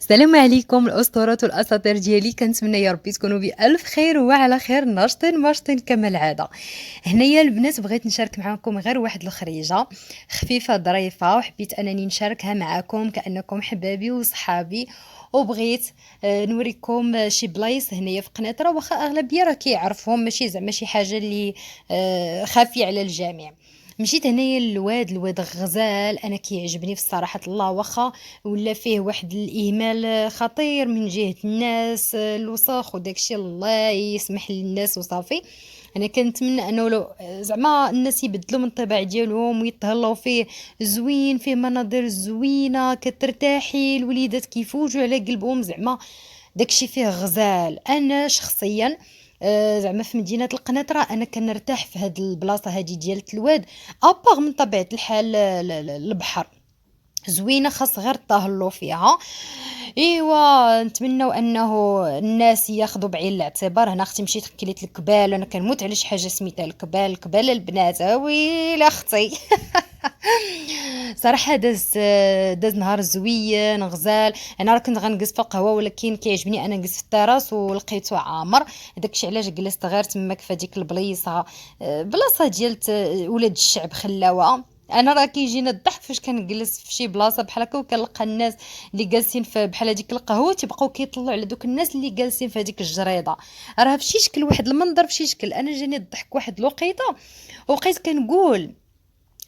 السلام عليكم الأسطورات والأساطير ديالي، كنتمنى يا ربي تكونوا بألف خير وعلى خير ناشطين ماشطين كما العادة. هنايا البنات بغيت نشارك معكم غير واحد الخريجة خفيفة ظريفة، وحبيت أنني نشاركها معكم كأنكم حبابي وصحابي. وبغيت نوريكم شي بلايص هنايا في قنيطرة، واخا أغلبية راه كيعرفهم، ماشي زعما شي حاجة اللي خافية على الجميع. مشيت هنايا الواد غزال، انا كيعجبني في الصراحه الله، واخا ولا فيه واحد الاهمال خطير من جهه الناس، الوسخ وداكشي، الله يسمح للناس وصافي. انا كنتمنى انه لو زعما الناس يبدلوا من الطباع ديالهم ويتهلاو فيه. زوين، فيه مناظر زوينه كترتاحي، الوليدات كيفوجوا على قلبهم زعما. داكشي فيه غزال. انا شخصيا زعما في مدينه القنيطره انا كنرتاح في هاد البلاصه هادي ديال الواد. اباغ من طبيعه الحال البحر زوينه، خاص غير التهلو فيها. ايوا نتمنوا انه الناس ياخذوا بعين الاعتبار. هنا اختي مشيت كليت الكبال، انا كنموت على شي حاجه سميتها الكبال، الكبال البنات ويلي اختي. صراحه داز نهار زوين غزال. انا راه كنت غنجلس في القهوه، ولكن كيعجبني انا نجلس في التراس ولقيته عامر. داكشي علاش جلست غير تماك في هذيك البليصه، بلاصه ديال ولاد الشعب خلاوه. انا راه كيجينا الضحك فاش كنجلس في شي بلاصه بحال هكا وكنلقى الناس اللي جالسين في بحال هذيك القهوه تيبقاو كيطلعوا على دوك الناس اللي جالسين في هذيك الجريده. راه في شي شكل واحد المنظر، في شي شكل انا جاني الضحك واحد الوقيته. وبقيت كنقول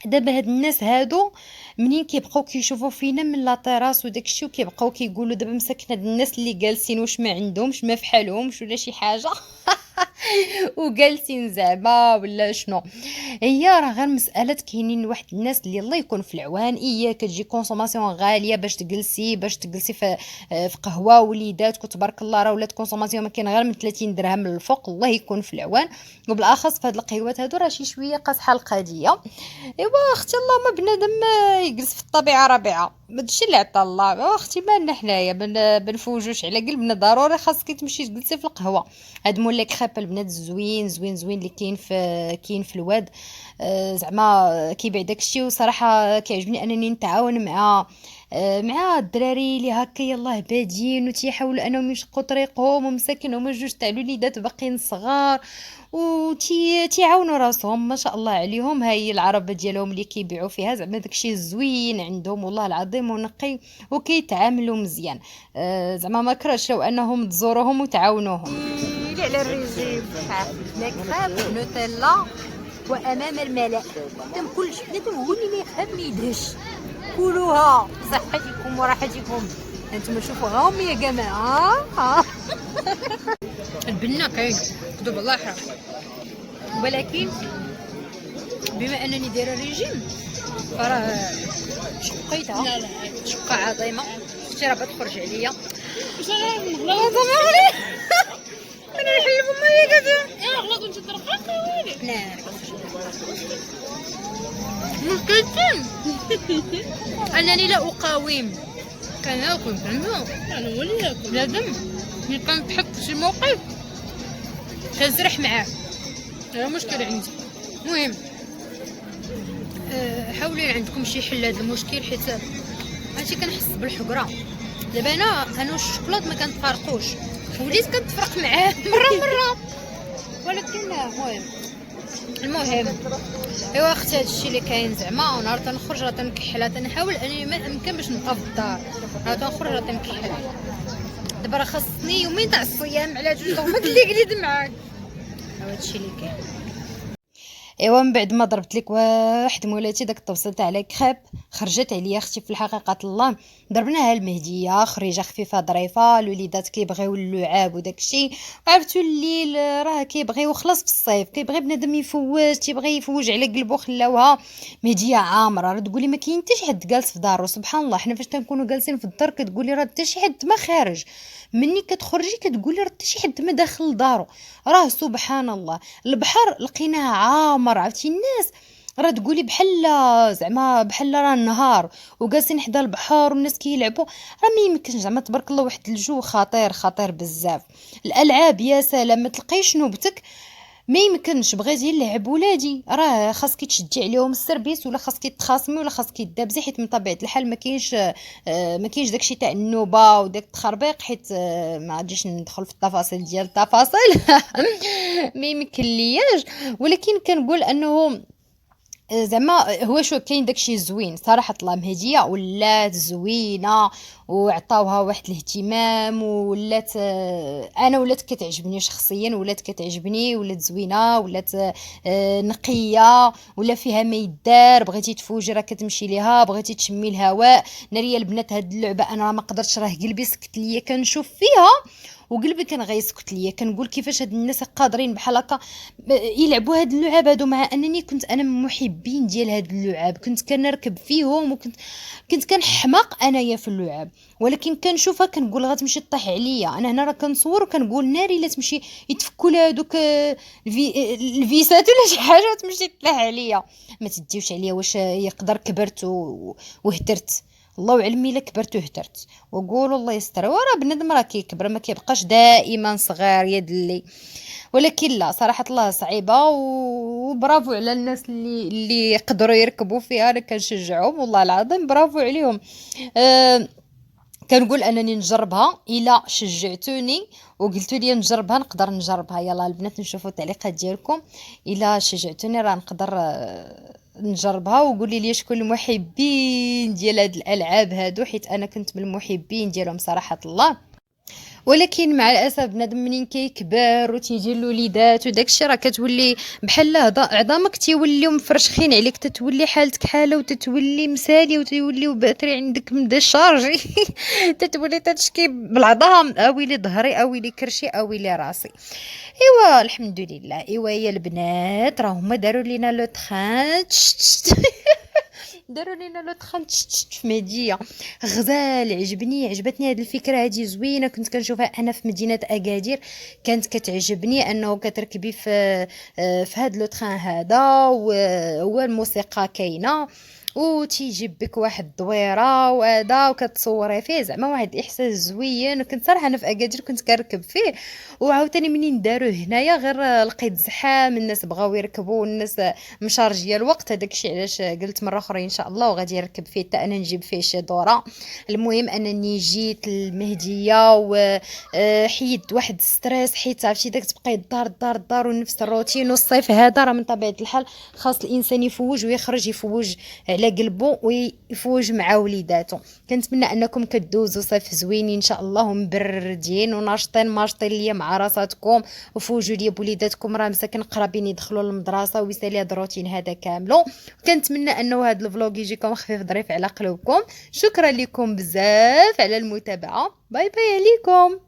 دابا هاد الناس هادو منين كيبقاو كيشوفوا فينا من لا تيراس وداكشي، وكيبقاو كيقولوا دابا مساكن هاد الناس اللي جالسين واش ما عندهمش ما فحالهمش ولا شي حاجه. وجالسين زعما ولا شنو. هي راه غير مسألة كاينين واحد الناس اللي الله يكون في العوان، كتجي كونسوماسيون غالية باش تجلسي في قهوة وليداتك وتبارك الله، راه ولات كونسوماسيون ما كاين غير من 30 درهم للفوق، الله يكون في العوان. وبالاخص في هاد القهوات هادو راه شي شوية قاصحة القضية. ايوا اختي اللهم بنادم يجلس في الطبيعه ربيعه، هادشي اللي عطا الله. اختي مالنا حنايا بنفوجوش على قلبنا، ضروري خاصك تمشي تجلسي في القهوه. هاد مولاي كريب البنات زوين زوين زوين اللي كاين في الواد. زعما كيبيع داكشي، وصراحه كيعجبني انني نتعاون مع الدراري اللي هكا يلاه بادين وتيحاولوا انهم يشقوا طريقهم، ومساكن هما جوج تاع الوليدات باقيين صغار تيعاونوا راسهم ما شاء الله عليهم. هاي العربه ديالهم اللي كيبيعوا فيها زعما داكشي زوين عندهم والله العظيم ونقي، وكيتعاملوا مزيان. زعما ما كرهش لو انهم تزوروهم وتعاونوهم. لي على الريجيم لا كريب نوتيلا وامام الملأ. تم كلش بنادم هو اللي ما يخاف ما يدهش. كلوها صحتكم وراحتكم. انتم شوفوا هاهم يا جماعه. البنه كاين دوب الله يحرق، ولكن بما انني دايره ريجيم فراه شقيتها. لا لا شقه عظيمه. اختي راه بتخرج عليا. واش انا نغلط؟ انا نحل فمي كذا. انا غلط وانت ترقق ويلي. لا مشكلتي انني لا اقاوم. كناكل انا هو اللي ياكل. لازم ملي كنتحط في شي موقف كنسرح معاه، هذا مشكل عندي. المهم حاولوا عندكم شي حل هذا المشكل، حيت هادشي كنحس بالحقره. دابا انا والشوكولات ما كنتفارقوش، وليت كنتفرق معاه مره ولكن المهم ايوا اختي هادشي اللي كاين زعما. ونهار تنخرج راه تنكحل، تنحاول انني ما امكن باش نبقى في الدار، راه تنخرج راه تنكحل. دابا راه خاصني يومين تاع الصيام على جوج طوماط اللي قليد معاك. هادشي اللي كاين. ايوا من بعد ما ضربت لك واحد مولاتي داك الطبسه تاع لي كريب، خرجت عليا اختي في الحقيقه الله. ضربناها المهديه خريجه خفيفه ظريفه، الوليدات كيبغيو اللعاب وداكشي. عرفتوا الليل راه كيبغيو خلاص في الصيف، كيبغي بنادم يفوج، تيبغي يفوج على قلبو. خلاوها مهديه عامره، راه تقولي ما كاين حتى شي حد جالس في دارو. سبحان الله حنا فاش تنكونوا جالسين في الدار كتقولي راه حتى شي حد ما خارج، مني كتخرجي كتقولي راه حتى شي حد ما داخل دارو. راه سبحان الله. البحر لقيناه عامر، عرفتي الناس راه تقولي بحال زعما بحال راه النهار وجالسين حدا البحر والناس كيلعبوا. راه ما يمكنش زعما تبارك الله، واحد الجو خطير خطير بزاف. الالعاب يا سلام، ما تلقايش نوبتك ما يمكنش بغيتي نلعب ولادي راه خاصك تشدي عليهم السيرفيس، ولا خاصك تخاصمي، ولا خاصك دابزي، حيت من طبيعه الحال ما كاينش داكشي تاع النوبه وداك التخربيق، حيت ما غاديش ندخل في التفاصيل ديال التفاصيل. ما يمكن لياش. ولكن كنقول انه زعما هو شو كاين داكشي زوين صراحة. الله مهدية ولات زوينة وعطاوها واحد الاهتمام، ولات انا ولات كتعجبني شخصيا، ولات كتعجبني، ولات زوينة، ولات نقية، ولا فيها ما يدار. بغيتي تفوجي راه كتمشي ليها، بغيتي تشمي الهواء. ناريه البنات هاد اللعبة انا راه ما قدرتش، راه قلبي سكت ليا كنشوف فيها، وقلبي كان غيسكت ليا. كنقول كيفاش هاد الناس قادرين بحال هكا يلعبوا هاد اللعاب هادو، مع انني كنت انا من محبين ديال هاد اللعاب، كنت كنركب فيهم، كنت كنحماق انايا في اللعاب. ولكن كنشوفها كنقول غتمشي طيح عليا. انا هنا راه كنصور وكنقول ناري لا تمشي يتفكوا لها هادوك الفيسات ولا شي حاجه وتمشي طيح عليا. ما تديوش عليا واش يقدر كبرت وهدرت. الله اعلم الا كبرت وهدرت، وقولوا الله يستر. وراه بنادم راه كيكبر ما كيبقاش دائما صغير يا دلي. ولكن لا صراحة الله صعيبة، وبرافو على الناس اللي يقدروا يركبوا فيها. انا كنشجعهم والله العظيم، برافو عليهم. أه كنقول انني نجربها الا شجعتوني وقلتوا لي نجربها، نقدر نجربها. يلا البنات نشوفوا التعليقات ديالكم، الا شجعتوني راه نقدر نجربها. وقولي لي شكون المحبين ديال هاد الالعاب هادو، حيت انا كنت من المحبين ديالهم صراحة الله. ولكن مع الاسف بنادم منين كيكبر وتيجي الوليدات وداكشي راه كتولي بحال عظامك تيوليو مفرشخين عليك، تتولي حالتك حاله، وتتولي مسالي، وتوليو باتري عندك مدى شارجي. تتولي تتشكي بالعظام، اويلي ظهري، اويلي كرشي، اويلي راسي. ايوا الحمد لله. ايوا يا البنات راه هما داروا لينا لو تخان. داروا لينا لو تخان في مهديه. غزال عجبتني هذه الفكره، هذه زوينه. كنت كنشوفها انا في مدينه اكادير، كانت كتعجبني انه كتركبي في هذا لو تخان هذا، وهو الموسيقى كاينه، وتيجيب بك واحد الدويره وهذا، وكتصوري فيه زعما واحد الاحساس زوين. وكنت صراحه انا في اكادير كنت كنركب فيه. وعاوتاني منين داروه هنايا غير لقيت زحام، الناس بغاو يركبوا، الناس مشارجيه الوقت. هذاك الشيء علاش قلت مره اخرى ان شاء الله وغادي نركب فيه حتى انا نجيب فيه شي دوره. المهم انني جيت المهديه وحيد واحد ستريس، حيت عرفتي داك تبقاي الدار ونفس الروتين. والصيف هذا راه من طبيعه الحال خاص الانسان يفوج ويخرج، يفوج على قلبه ويفوج مع وليداته. كنتمنى انكم كدوزوا صيف زوين ان شاء الله، ومبردين وناشطين ماشطين ليا مع راساتكم، وفوجوا ليا بوليداتكم راه مساكن قرابين يدخلوا للمدرسه ويسالي هذا الروتين هذا كامله. كنتمنى انه هذا الفلوق يجيكم خفيف ظريف على قلوبكم. شكرا لكم بزاف على المتابعه. باي باي عليكم.